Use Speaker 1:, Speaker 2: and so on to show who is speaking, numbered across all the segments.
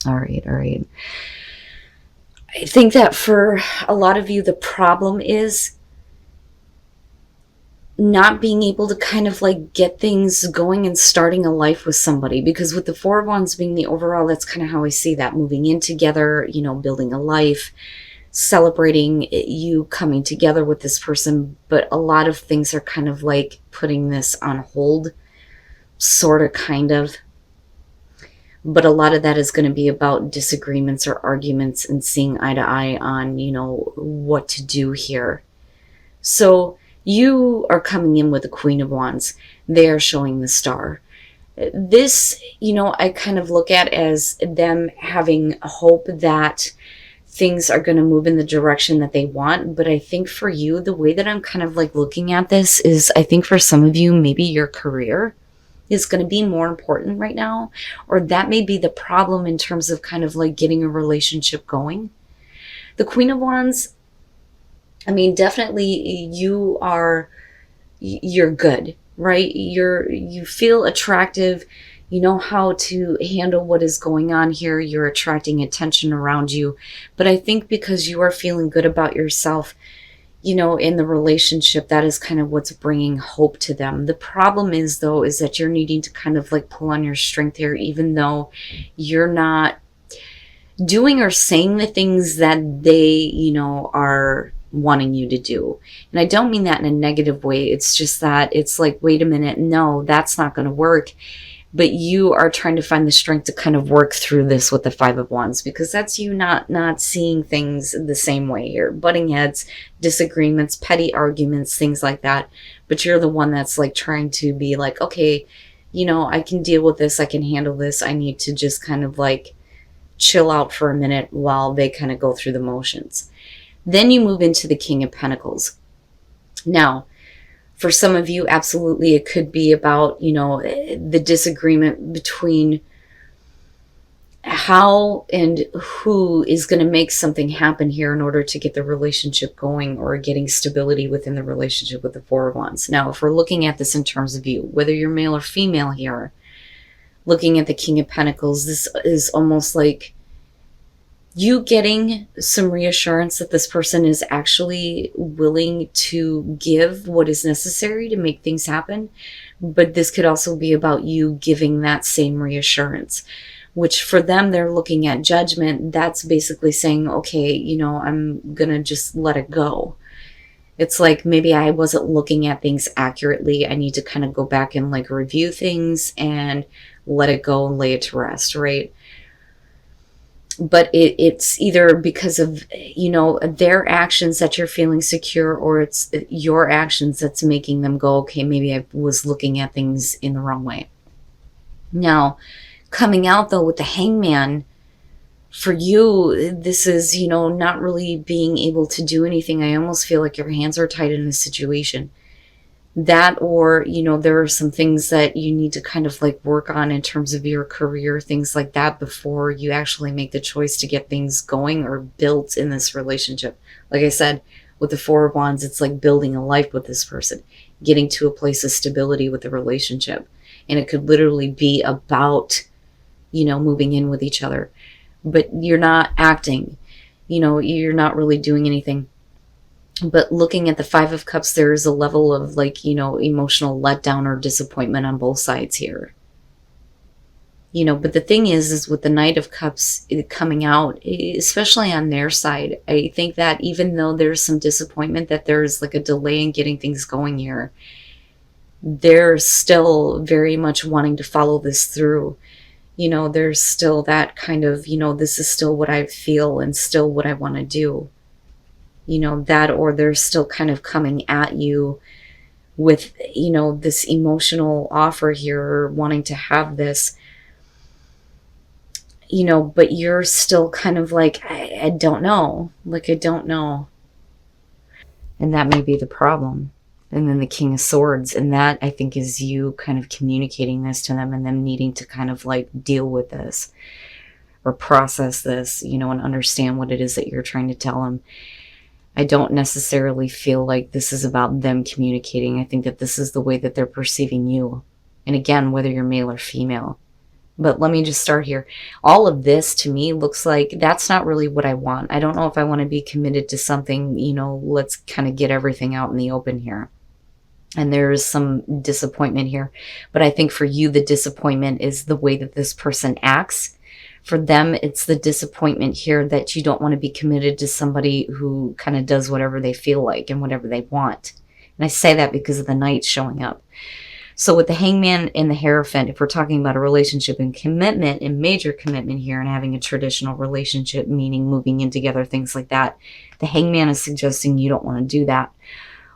Speaker 1: All right, all right. I think that for a lot of you, the problem is not being able to kind of like get things going and starting a life with somebody, because with the Four of Wands being the overall, that's kind of how I see that, moving in together, building a life, celebrating you coming together with this person. But a lot of things are kind of like putting this on hold, sort of, kind of. But a lot of that is going to be about disagreements or arguments and seeing eye to eye on, what to do here. So you are coming in with the Queen of Wands. They are showing the Star. This, I kind of look at as them having hope that things are going to move in the direction that they want. But I think for you, the way that I'm kind of like looking at this is, I think for some of you, maybe your career is going to be more important right now, or that may be the problem in terms of kind of like getting a relationship going. The Queen of Wands, I mean, definitely you're good, right? You feel attractive. You know how to handle what is going on here. You're attracting attention around you. But I think because you are feeling good about yourself, in the relationship, that is kind of what's bringing hope to them. The problem is, though, is that you're needing to kind of like pull on your strength here, even though you're not doing or saying the things that they, are wanting you to do. And I don't mean that in a negative way. It's just that it's like, wait a minute, no, that's not going to work. But you are trying to find the strength to kind of work through this with the Five of Wands, because that's you not seeing things the same way here. Butting heads, disagreements, petty arguments, things like that. But you're the one that's like trying to be like, okay, I can deal with this. I can handle this. I need to just kind of like chill out for a minute while they kind of go through the motions. Then you move into the King of Pentacles. Now, for some of you, absolutely, it could be about, the disagreement between how and who is going to make something happen here in order to get the relationship going, or getting stability within the relationship with the Four of Wands. Now, if we're looking at this in terms of you, whether you're male or female here, looking at the King of Pentacles, this is almost like you getting some reassurance that this person is actually willing to give what is necessary to make things happen. But this could also be about you giving that same reassurance, which for them, they're looking at judgment. That's basically saying, okay, I'm going to just let it go. It's like, maybe I wasn't looking at things accurately. I need to kind of go back and like review things and let it go and lay it to rest, right? But it's either because of, their actions that you're feeling secure, or it's your actions that's making them go, okay, maybe I was looking at things in the wrong way. Now, coming out though with the Hangman, for you, this is, not really being able to do anything. I almost feel like your hands are tied in this situation. That, or, there are some things that you need to kind of like work on in terms of your career, things like that, before you actually make the choice to get things going or built in this relationship. Like I said, with the Four of Wands, it's like building a life with this person, getting to a place of stability with the relationship. And it could literally be about, moving in with each other. But you're not acting, you're not really doing anything. But looking at the Five of Cups, there is a level of like, emotional letdown or disappointment on both sides here. But the thing is with the Knight of Cups coming out, especially on their side, I think that even though there's some disappointment that there's like a delay in getting things going here, they're still very much wanting to follow this through. There's still that kind of, this is still what I feel and still what I want to do. That, or they're still kind of coming at you with, this emotional offer here, or wanting to have this, but you're still kind of like, I don't know. Like, I don't know. And that may be the problem. And then the King of Swords, and that I think is you kind of communicating this to them and them needing to kind of like deal with this or process this, and understand what it is that you're trying to tell them. I don't necessarily feel like this is about them communicating. I think that this is the way that they're perceiving you. And again, whether you're male or female, But let me just start here. All of this to me looks like that's not really what I want. I don't know if I want to be committed to something, let's kind of get everything out in the open here. And there's some disappointment here. But I think for you, the disappointment is the way that this person acts. For them, it's the disappointment here that you don't want to be committed to somebody who kind of does whatever they feel like and whatever they want. And I say that because of the Knight showing up. So with the Hangman and the Hierophant, if we're talking about a relationship and commitment and major commitment here and having a traditional relationship, meaning moving in together, things like that, the Hangman is suggesting you don't want to do that.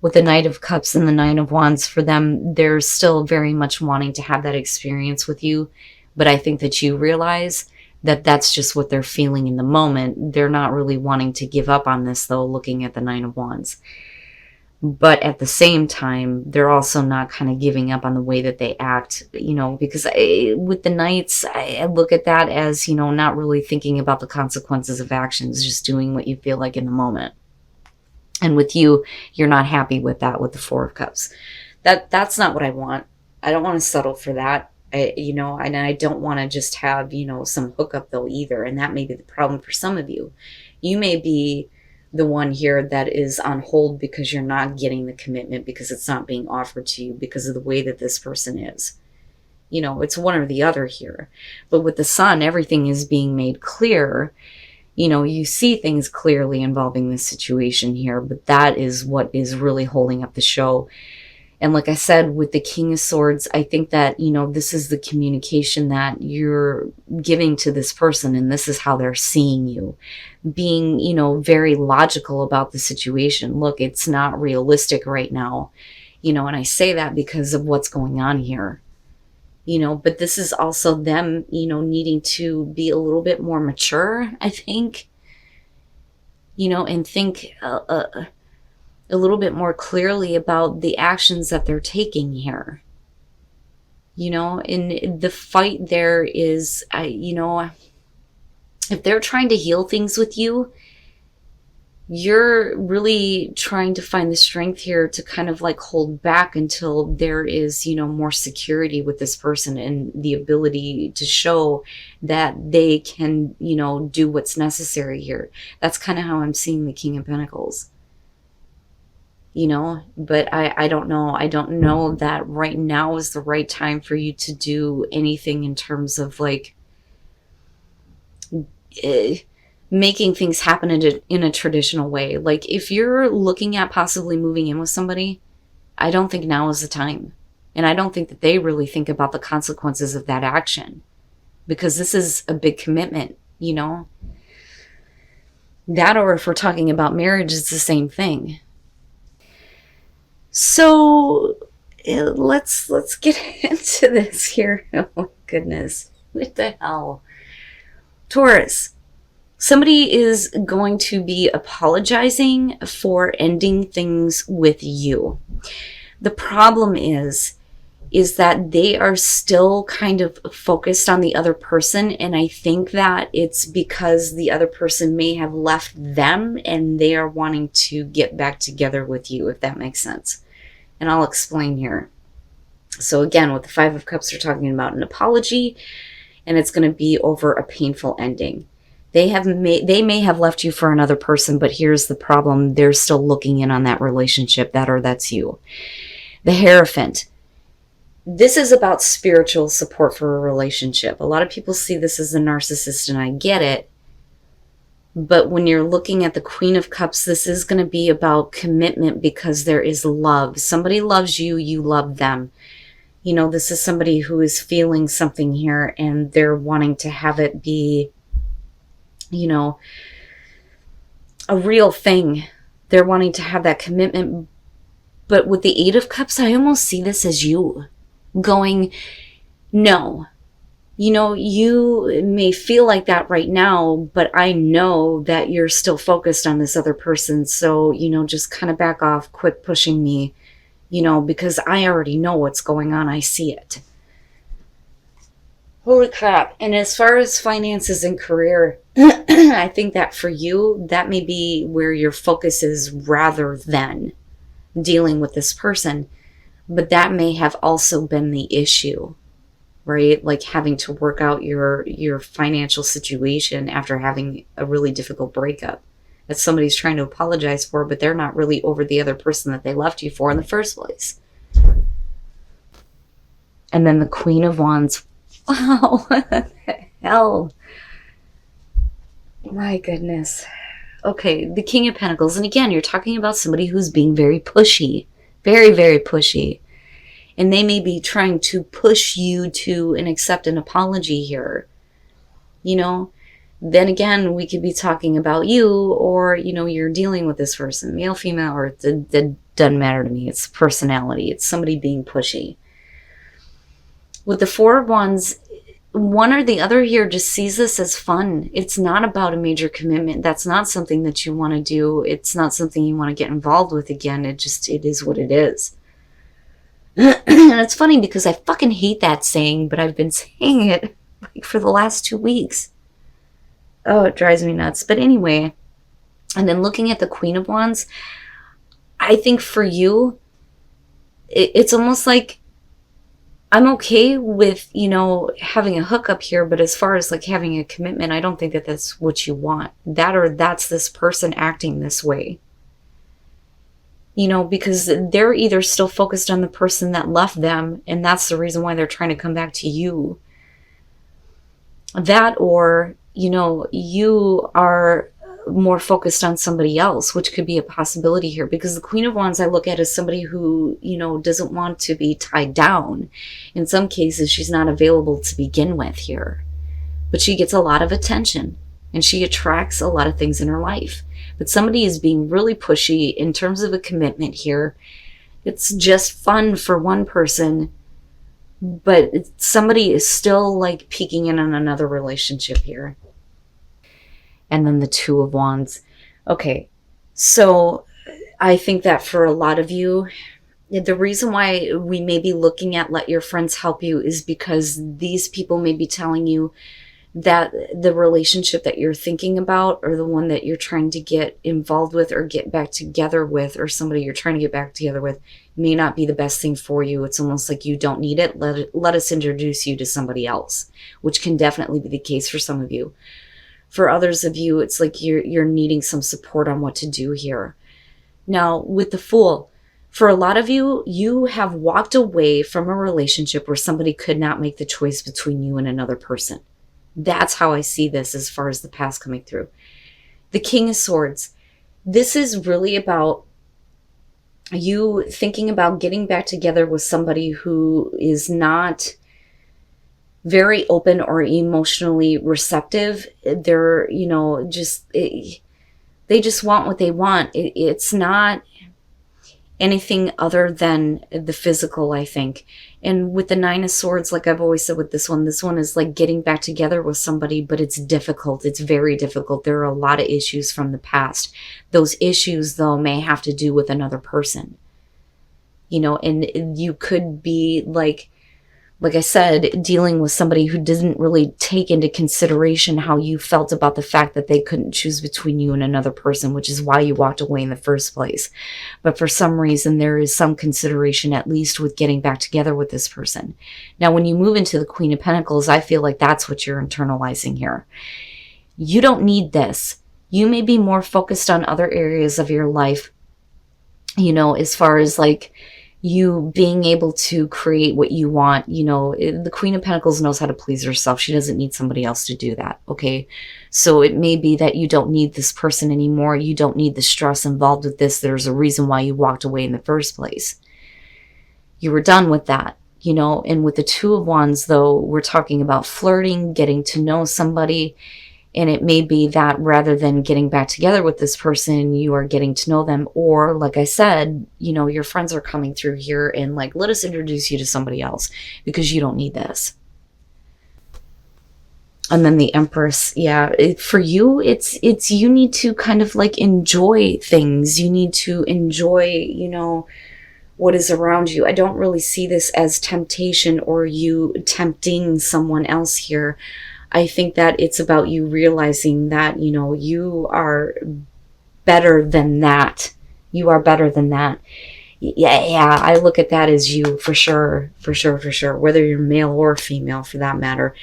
Speaker 1: With the Knight of Cups and the Nine of Wands, for them, they're still very much wanting to have that experience with you. But I think that you realize that that's just what they're feeling in the moment. They're not really wanting to give up on this, though, looking at the Nine of Wands. But at the same time, they're also not kind of giving up on the way that they act, because with the Knights, I look at that as, not really thinking about the consequences of actions, just doing what you feel like in the moment. And with you, you're not happy with that, with the Four of Cups. That's not what I want. I don't want to settle for that, and I don't want to just have, some hookup though either. And that may be the problem for some of you. You may be the one here that is on hold because you're not getting the commitment, because it's not being offered to you because of the way that this person is. It's one or the other here. But with the Sun, everything is being made clear. You see things clearly involving this situation here, but that is what is really holding up the show. And like I said, with the King of Swords, I think that, this is the communication that you're giving to this person, and this is how they're seeing you. Being, very logical about the situation. Look, it's not realistic right now, and I say that because of what's going on here. But this is also them, needing to be a little bit more mature, I think, and think a little bit more clearly about the actions that they're taking here. And the fight there is, if they're trying to heal things with you, you're really trying to find the strength here to kind of like hold back until there is, more security with this person and the ability to show that they can, do what's necessary here. That's kind of how I'm seeing the King of Pentacles. But I don't know. I don't know that right now is the right time for you to do anything in terms of like making things happen in a traditional way. Like if you're looking at possibly moving in with somebody, I don't think now is the time. And I don't think that they really think about the consequences of that action, because this is a big commitment, That, or if we're talking about marriage, it's the same thing. So let's get into this here. Oh my goodness. What the hell? Taurus. Somebody is going to be apologizing for ending things with you. The problem is that they are still kind of focused on the other person, and I think that it's because the other person may have left them and they are wanting to get back together with you, if that makes sense. And I'll explain here. So again, with the Five of Cups, we're talking about an apology, and it's going to be over a painful ending. They may have left you for another person, but here's the problem. They're still looking in on that relationship, that's you. The Hierophant. This is about spiritual support for a relationship. A lot of people see this as a narcissist, and I get it. But when you're looking at the Queen of Cups, this is going to be about commitment, because there is love. Somebody loves you, you love them. This is somebody who is feeling something here, and they're wanting to have it be, a real thing. They're wanting to have that commitment. But with the Eight of Cups, I almost see this as you going, no. You may feel like that right now, but I know that you're still focused on this other person. So, just kind of back off, quit pushing me, because I already know what's going on. I see it. Holy crap. And as far as finances and career, I think that for you, that may be where your focus is rather than dealing with this person. But that may have also been the issue. right? Like having to work out your financial situation after having a really difficult breakup that somebody's trying to apologize for, but they're not really over the other person that they left you for in the first place. And then the Queen of Wands. Wow, what the hell? My goodness. Okay, the King of Pentacles. And again, you're talking about somebody who's being very pushy. Very, very pushy. And they may be trying to push you to and accept an apology here. You know? Then again, we could be talking about you, or, you know, you're dealing with this person. Male, female, or it doesn't matter to me. It's personality. It's somebody being pushy. With the Four of Wands, one or the other here just sees this as fun. It's not about a major commitment. That's not something that you want to do. It's not something you want to get involved with again. It is what it is. And it's funny because I fucking hate that saying, but I've been saying it like for the last 2 weeks. Oh, it drives me nuts. But anyway, and then looking at the Queen of Wands, I think for you, it's almost like I'm okay with, you know, having a hookup here, but as far as like having a commitment, I don't think that that's what you want. That, or that's this person acting this way. You know, because they're either still focused on the person that left them, and that's the reason why they're trying to come back to you. That, or, you know, you are more focused on somebody else, which could be a possibility here, because the Queen of Wands I look at as somebody who, you know, doesn't want to be tied down. In some cases, she's not available to begin with here, but she gets a lot of attention and she attracts a lot of things in her life. But somebody is being really pushy in terms of a commitment here. It's just fun for one person, but somebody is still like peeking in on another relationship here. And then the Two of Wands. Okay, so I think that for a lot of you, the reason why we may be looking at let your friends help you is because these people may be telling you that the relationship that you're thinking about, or the one that you're trying to get involved with or get back together with, or somebody you're trying to get back together with, may not be the best thing for you. It's almost like you don't need it. Let us introduce you to somebody else, which can definitely be the case for some of you. For others of you, it's like you're needing some support on what to do here. Now, with the Fool, for a lot of you, you have walked away from a relationship where somebody could not make the choice between you and another person. That's how I see this as far as the past coming through. The King of Swords. This is really about you thinking about getting back together with somebody who is not very open or emotionally receptive. They're, you know, they just want what they want. It's not anything other than the physical, I think. And with the Nine of Swords, like I've always said with this one is like getting back together with somebody, but it's difficult. It's very difficult. There are a lot of issues from the past. Those issues, though, may have to do with another person. You know, and you could be like I said, dealing with somebody who didn't really take into consideration how you felt about the fact that they couldn't choose between you and another person, which is why you walked away in the first place. But for some reason, there is some consideration, at least with getting back together with this person. Now, when you move into the Queen of Pentacles, I feel like that's what you're internalizing here. You don't need this. You may be more focused on other areas of your life, you know, as far as like you being able to create what you want. You know, the Queen of Pentacles knows how to please herself. She doesn't need somebody else to do that. Okay. So it may be that you don't need this person anymore. You don't need the stress involved with this. There's a reason why you walked away in the first place. You were done with that, you know. And with the Two of Wands, though, we're talking about flirting, getting to know somebody. And it may be that rather than getting back together with this person, you are getting to know them. Or, like I said, you know, your friends are coming through here and like, let us introduce you to somebody else because you don't need this. And then the Empress, yeah, for you, it's you need to kind of like enjoy things. You need to enjoy, you know, what is around you. I don't really see this as temptation or you tempting someone else here. I think that it's about you realizing that, you know, you are better than that. You are better than that. Yeah, I look at that as you, for sure, for sure, for sure, whether you're male or female for that matter.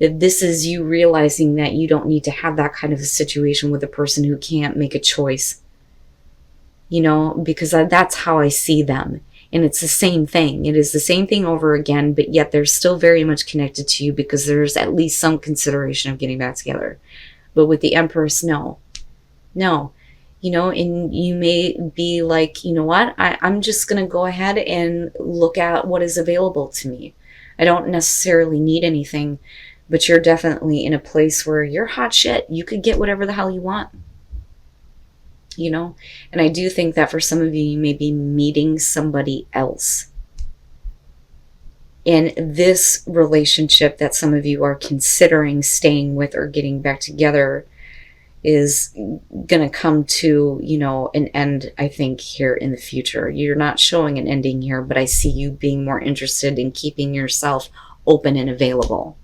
Speaker 1: This is you realizing that you don't need to have that kind of a situation with a person who can't make a choice, because that's how I see them. And it's the same thing. It is the same thing over again, but yet they're still very much connected to you because there's at least some consideration of getting back together. But with the Empress, no. No. And you may be like, you know what? I'm just going to go ahead and look at what is available to me. I don't necessarily need anything, but you're definitely in a place where you're hot shit. You could get whatever the hell you want. And I do think that for some of you, you may be meeting somebody else. And this relationship that some of you are considering staying with or getting back together is going to come to, an end, I think, here in the future. You're not showing an ending here, but I see you being more interested in keeping yourself open and available.